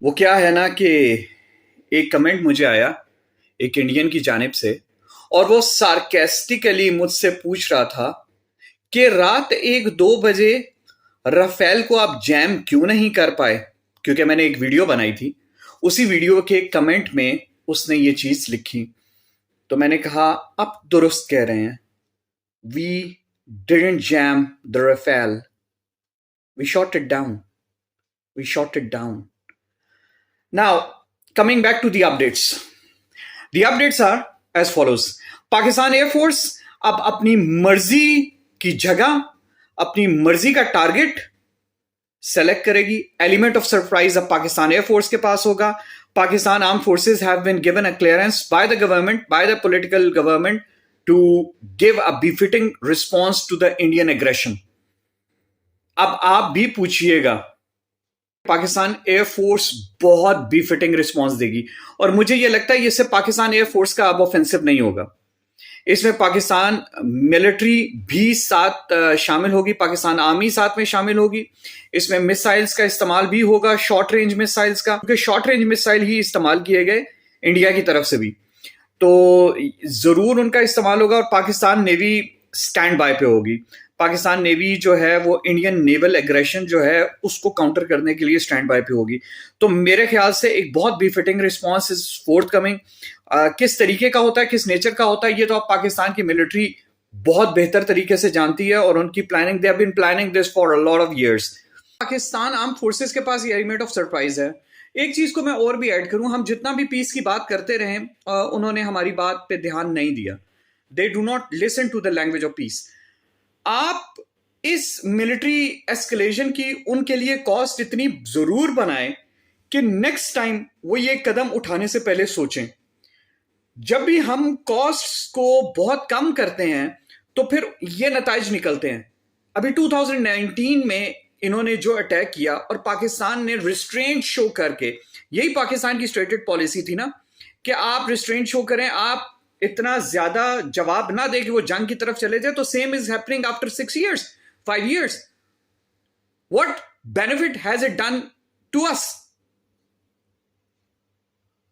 वो क्या है ना कि एक कमेंट मुझे आया एक इंडियन की जानिब से, और वो सार्केस्टिकली मुझसे पूछ रहा था कि रात 1-2 बजे राफेल को आप जैम क्यों नहीं कर पाए। क्योंकि मैंने एक वीडियो बनाई थी, उसी वीडियो के कमेंट में उसने ये चीज लिखी। तो मैंने कहा आप दुरुस्त कह रहे हैं, we didn't jam the Rafale, we shot it down, we shot it down. Now coming back to the updates, The updates are as follows. Pakistan air force अब अपनी मर्जी की जगह, अपनी मर्जी का टारगेट सेलेक्ट करेगी। एलिमेंट ऑफ सरप्राइज अब पाकिस्तान एयरफोर्स के पास होगा। Pakistan arm forces have been given a clearance by the government, by the political government, to give a befitting response to the Indian aggression. अब आप भी पूछिएगा, पाकिस्तान एयरफोर्स बहुत बिफिटिंग रिस्पॉन्स देगी, और मुझे यह लगता है इससे पाकिस्तान एयरफोर्स का अब ऑफेंसिव नहीं होगा। इसमें पाकिस्तान मिलिट्री भी साथ शामिल होगी, पाकिस्तान आर्मी साथ में शामिल होगी। इसमें मिसाइल्स का इस्तेमाल भी होगा, शॉर्ट रेंज मिसाइल्स का, क्योंकि शॉर्ट रेंज मिसाइल ही इस्तेमाल किए गए इंडिया की तरफ से भी, तो जरूर उनका इस्तेमाल होगा। और पाकिस्तान नेवी स्टैंड बाय पे होगी। पाकिस्तान नेवी जो है वो इंडियन नेवल एग्रेशन जो है उसको काउंटर करने के लिए स्टैंड बाय पे होगी। तो मेरे ख्याल से एक बहुत befitting response is fourth coming. किस तरीके का होता है, किस नेचर का होता है, ये तो आप पाकिस्तान की मिलिट्री बहुत बेहतर तरीके से जानती है, और उनकी planning, they have been planning this for a lot of years. Pakistan arm forces के पास ये एलिमेंट ऑफ सरप्राइज है। एक चीज को मैं और भी ऐड करूं, हम जितना भी पीस की बात करते रहे, उन्होंने हमारी बात पे ध्यान नहीं दिया। They do not listen to the language of peace. आप इस मिलिट्री एस्केलेशन की उनके लिए कॉस्ट इतनी जरूर बनाएं कि नेक्स्ट टाइम वो ये कदम उठाने से पहले सोचें। जब भी हम कॉस्ट को बहुत कम करते हैं तो फिर ये नताइज निकलते हैं। अभी 2019 में इन्होंने जो अटैक किया और पाकिस्तान ने रिस्ट्रेंट शो करके, यही पाकिस्तान की स्टेटेड पॉलिसी थी ना कि आप रिस्ट्रेंट शो करें, आप इतना ज्यादा जवाब ना दे कि वो जंग की तरफ चले जाए। तो same is happening after 6 years, 5 years. What benefit has it done to us?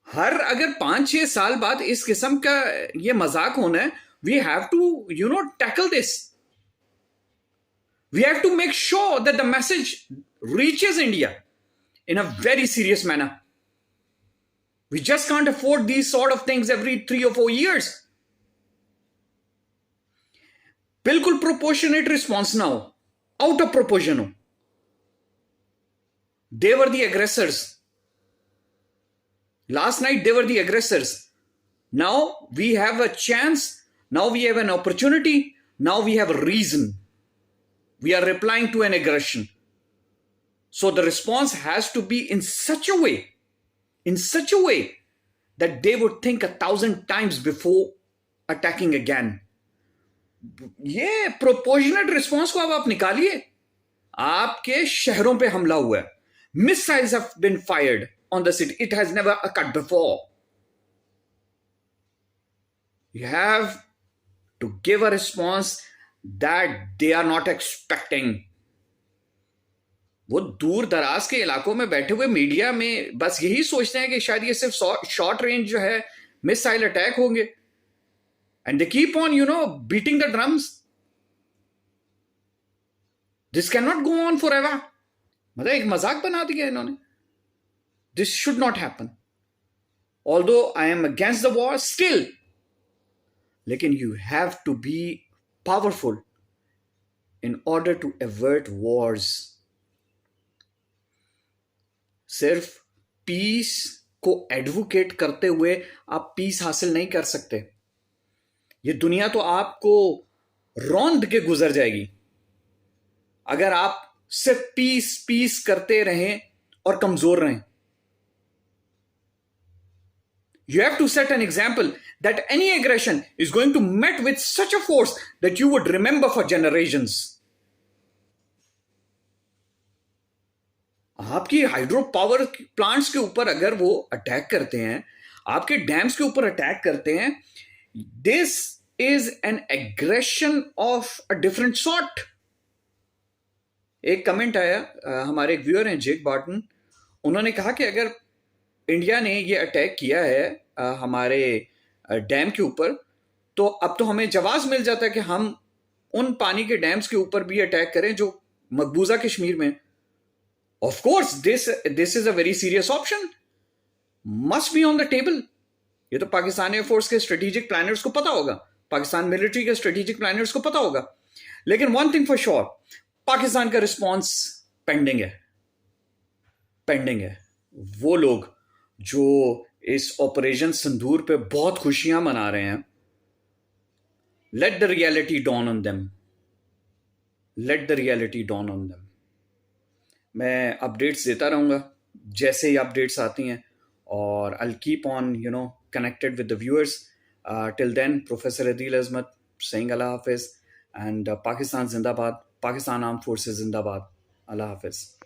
हर अगर 5-6 साल बाद इस किस्म का ये मजाक होना है, we have to tackle this. We have to make sure that the message reaches India in a very serious manner. We just can't afford these sort of things every 3 or 4 years. बिल्कुल proportionate response ना हो, out of proportion हो. They were the aggressors. Last night they were the aggressors. Now we have a chance. Now we have an opportunity. Now we have a reason. We are replying to an aggression. So the response has to be in such a way that they would think 1,000 times before attacking again. ये proportionate response को अब आप निकालिए. आपके शहरों पे हमला हुआ है. Missiles have been fired on the city. It has never occurred before. You have to give a response that they are not expecting. वो दूर दराज के इलाकों में बैठे हुए मीडिया में बस यही सोचते हैं कि शायद ये सिर्फ शॉर्ट रेंज जो है मिसाइल अटैक होंगे, and they keep on beating the drums. This can not go on for ever. मतलब एक मजाक बना दिया इन्होंने. This should not happen. Although I am against the war still, लेकिन you have to be powerful in order to avert wars. सिर्फ peace को advocate करते हुए आप पीस हासिल नहीं कर सकते. ये दुनिया तो आपको रौंद के गुजर जाएगी अगर आप सिर्फ पीस पीस करते रहें और कमजोर रहें. You have to set an example that any aggression is going to met with such a force that you would remember for generations. आपकी हाइड्रो पावर प्लांट्स के ऊपर अगर वो अटैक करते हैं, आपके डैम्स के ऊपर अटैक करते हैं, this is an aggression of a different sort. एक कमेंट आया, हमारे एक व्यूअर हैं जेक बार्टन, उन्होंने कहा कि अगर इंडिया ने ये अटैक किया है हमारे डैम के ऊपर, तो अब तो हमें जवाब मिल जाता है कि हम उन पानी के डैम्स के ऊपर भी अटैक करें जो मकबूजा कश्मीर में। Of course this is a very serious option, must be on the table. ये तो पाकिस्तान एयरफोर्स के स्ट्रेटेजिक प्लानर्स को पता होगा, पाकिस्तान मिलिट्री के स्ट्रेटेजिक प्लानर्स को पता होगा। लेकिन one thing for sure, Pakistan का रिस्पॉन्स पेंडिंग है, पेंडिंग है। वो लोग जो इस ऑपरेशन सिंदूर पे बहुत खुशियां मना रहे हैं, let the reality dawn on them, let the reality dawn on them. मैं अपडेट्स देता रहूँगा जैसे ही अपडेट्स आती हैं, और I keep on connected with the viewers. Till then, professor Adeel Azmat saying Allah Hafiz, and Pakistan Zindabad, Pakistan Armed Forces Zindabad. Allah Hafiz.